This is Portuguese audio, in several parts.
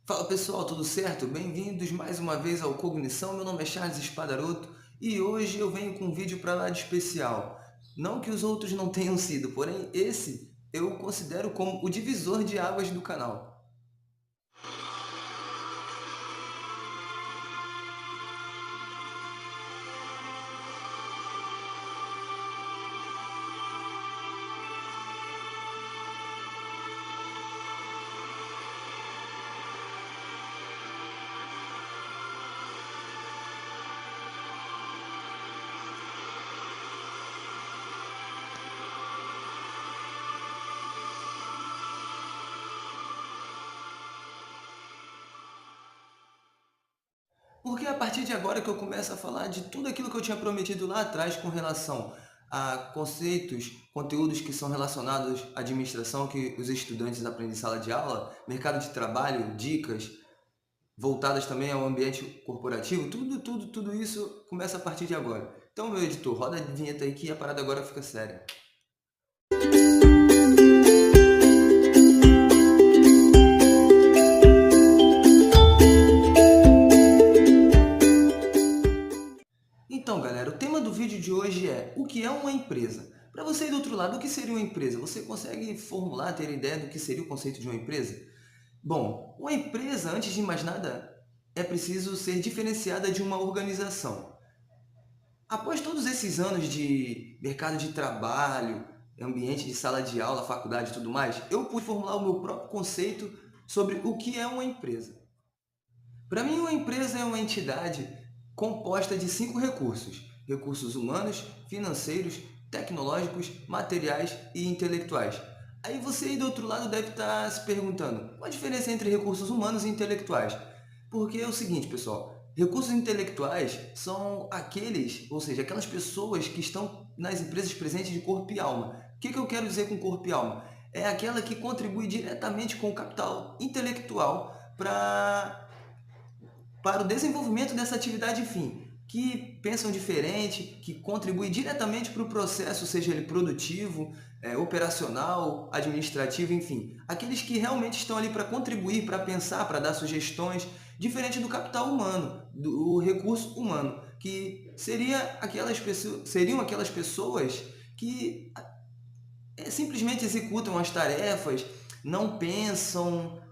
Fala pessoal, tudo certo? Bem-vindos mais uma vez ao Cognição. Meu nome é Charles Espadaroto e hoje eu venho com um vídeo para lá de especial. Não que os outros não tenham sido, porém esse eu considero como o divisor de águas do canal. Porque é a partir de agora que eu começo a falar de tudo aquilo que eu tinha prometido lá atrás com relação a conceitos, conteúdos que são relacionados à administração que os estudantes aprendem em sala de aula, mercado de trabalho, dicas, voltadas também ao ambiente corporativo, tudo isso começa a partir de agora. Então, meu editor, roda a vinheta aí que a parada agora fica séria. Então, galera, o tema do vídeo de hoje é o que é uma empresa? Para você aí do outro lado, o que seria uma empresa? Você consegue formular, ter ideia do que seria o conceito de uma empresa? Bom, uma empresa, antes de mais nada, é preciso ser diferenciada de uma organização. Após todos esses anos de mercado de trabalho, ambiente de sala de aula, faculdade e tudo mais, eu pude formular o meu próprio conceito sobre o que é uma empresa. Para mim, uma empresa é uma entidade composta de 5 recursos: recursos humanos, financeiros, tecnológicos, materiais e intelectuais. Aí você aí do outro lado deve estar se perguntando, qual a diferença entre recursos humanos e intelectuais? Porque é o seguinte, pessoal, recursos intelectuais são aqueles, ou seja, aquelas pessoas que estão nas empresas presentes de corpo e alma. O que eu quero dizer com corpo e alma? É aquela que contribui diretamente com o capital intelectual para o desenvolvimento dessa atividade fim, que pensam diferente, que contribuem diretamente para o processo, seja ele produtivo, operacional, administrativo, enfim. Aqueles que realmente estão ali para contribuir, para pensar, para dar sugestões, diferente do capital humano, do recurso humano, que seriam aquelas pessoas que simplesmente executam as tarefas, não pensam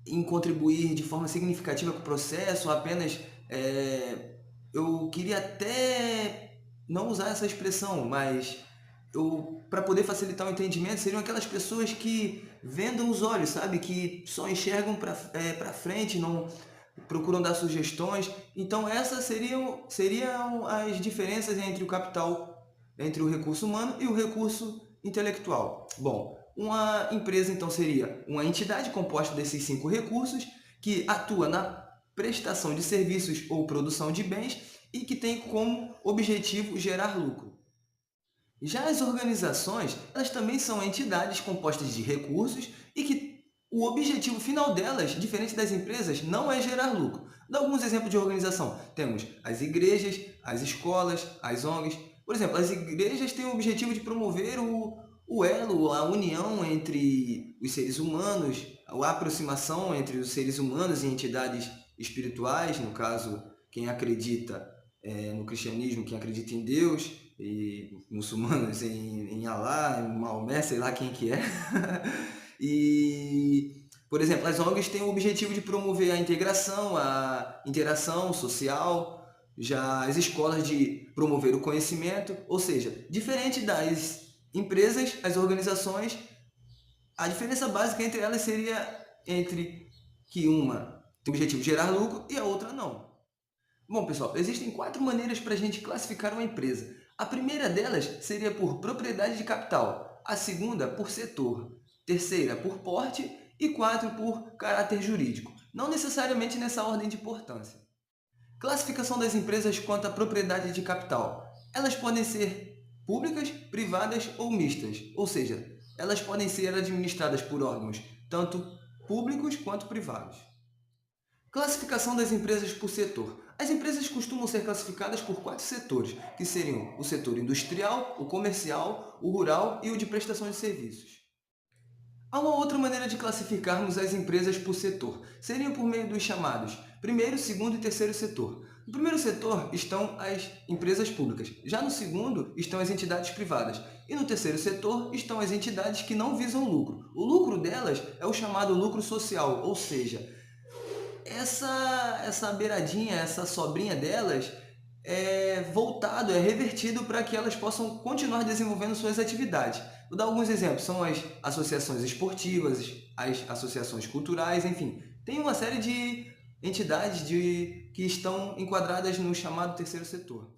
em contribuir de forma significativa com o processo, apenas eu queria até não usar essa expressão, mas para poder facilitar o entendimento, seriam aquelas pessoas que vendam os olhos, sabe? Que só enxergam para frente, não procuram dar sugestões. Então, essas seriam as diferenças entre o capital, entre o recurso humano e o recurso intelectual. Bom, uma empresa, então, seria uma entidade composta desses 5 recursos que atua na prestação de serviços ou produção de bens e que tem como objetivo gerar lucro. Já as organizações, elas também são entidades compostas de recursos e que o objetivo final delas, diferente das empresas, não é gerar lucro. Dá alguns exemplos de organização. Temos as igrejas, as escolas, as ONGs. Por exemplo, as igrejas têm o objetivo de promover o elo, a união entre os seres humanos, a aproximação entre os seres humanos e entidades espirituais, no caso, quem acredita no cristianismo, quem acredita em Deus, e muçulmanos em Alá, em Maomé, sei lá quem que é. E, por exemplo, as ONGs têm o objetivo de promover a integração, a interação social, já as escolas de promover o conhecimento, ou seja, diferente das empresas, as organizações, a diferença básica entre elas seria entre que uma tem o objetivo de gerar lucro e a outra não. Bom, pessoal, existem 4 maneiras para a gente classificar uma empresa. A primeira delas seria por propriedade de capital, a segunda por setor, terceira por porte e 4 por caráter jurídico, não necessariamente nessa ordem de importância. Classificação das empresas quanto à propriedade de capital. Elas podem ser públicas, privadas ou mistas, ou seja, elas podem ser administradas por órgãos tanto públicos quanto privados. Classificação das empresas por setor. As empresas costumam ser classificadas por 4 setores, que seriam o setor industrial, o comercial, o rural e o de prestação de serviços. Há uma outra maneira de classificarmos as empresas por setor. Seriam por meio dos chamados primeiro, segundo e terceiro setor. No primeiro setor estão as empresas públicas, já no segundo estão as entidades privadas e no terceiro setor estão as entidades que não visam lucro. O lucro delas é o chamado lucro social, ou seja, essa beiradinha, essa sobrinha delas é voltado, é revertido para que elas possam continuar desenvolvendo suas atividades. Vou dar alguns exemplos, são as associações esportivas, as associações culturais, enfim. Tem uma série de entidades que estão enquadradas no chamado terceiro setor.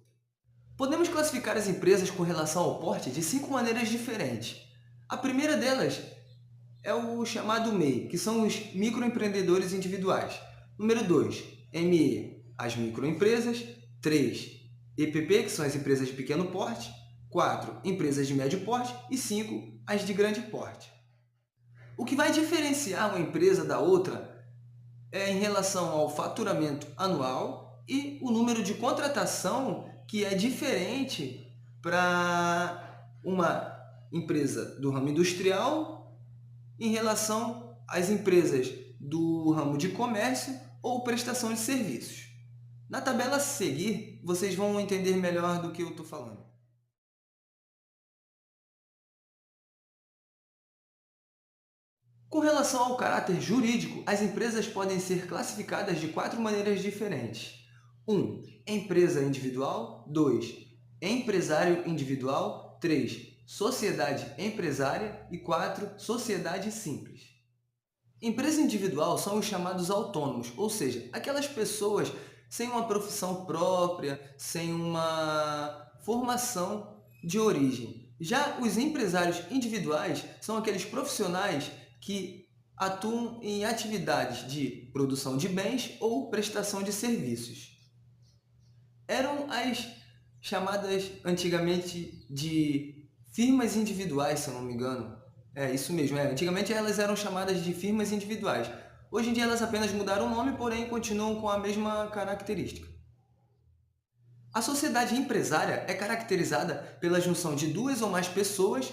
Podemos classificar as empresas com relação ao porte de 5 maneiras diferentes. A primeira delas é o chamado MEI, que são os microempreendedores individuais. Número 2, ME, as microempresas. 3, EPP, que são as empresas de pequeno porte. 4, empresas de médio porte. E 5, as de grande porte. O que vai diferenciar uma empresa da outra é em relação ao faturamento anual e o número de contratação, que é diferente para uma empresa do ramo industrial em relação às empresas do ramo de comércio ou prestação de serviços. Na tabela a seguir, vocês vão entender melhor do que eu estou falando. Com relação ao caráter jurídico, as empresas podem ser classificadas de 4 maneiras diferentes. 1. Empresa individual. 2. Empresário individual. 3. Sociedade empresária. E 4. Sociedade simples. Empresa individual são os chamados autônomos, ou seja, aquelas pessoas sem uma profissão própria, sem uma formação de origem. Já os empresários individuais são aqueles profissionais que atuam em atividades de produção de bens ou prestação de serviços. Eram as chamadas antigamente de firmas individuais, se eu não me engano. É isso mesmo, antigamente elas eram chamadas de firmas individuais. Hoje em dia elas apenas mudaram o nome, porém continuam com a mesma característica. A sociedade empresária é caracterizada pela junção de 2 ou mais pessoas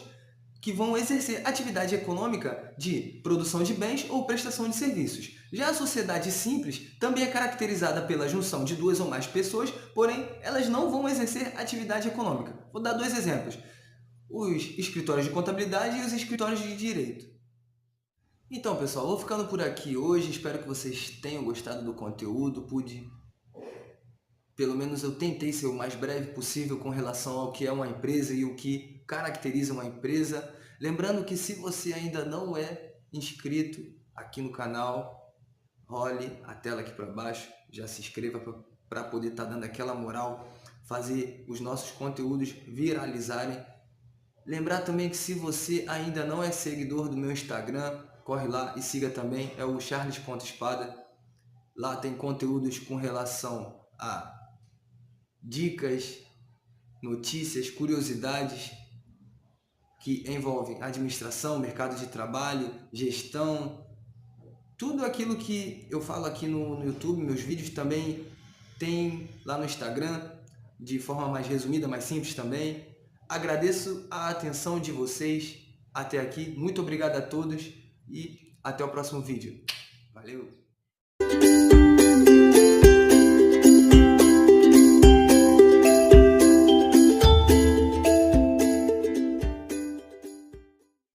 que vão exercer atividade econômica de produção de bens ou prestação de serviços. Já a sociedade simples também é caracterizada pela junção de 2 ou mais pessoas, porém elas não vão exercer atividade econômica. Vou dar 2 exemplos: os escritórios de contabilidade e os escritórios de direito. Então, pessoal, vou ficando por aqui hoje. Espero que vocês tenham gostado do conteúdo. Pelo menos eu tentei ser o mais breve possível com relação ao que é uma empresa e o que caracteriza uma empresa. Lembrando que se você ainda não é inscrito aqui no canal, role a tela aqui para baixo, já se inscreva para poder estar dando aquela moral, fazer os nossos conteúdos viralizarem. Lembrar também que se você ainda não é seguidor do meu Instagram, corre lá e siga também, é o charles.espada. Lá tem conteúdos com relação a dicas, notícias, curiosidades que envolvem administração, mercado de trabalho, gestão. Tudo aquilo que eu falo aqui no YouTube, meus vídeos também tem lá no Instagram, de forma mais resumida, mais simples também. Agradeço a atenção de vocês até aqui. Muito obrigado a todos e até o próximo vídeo. Valeu!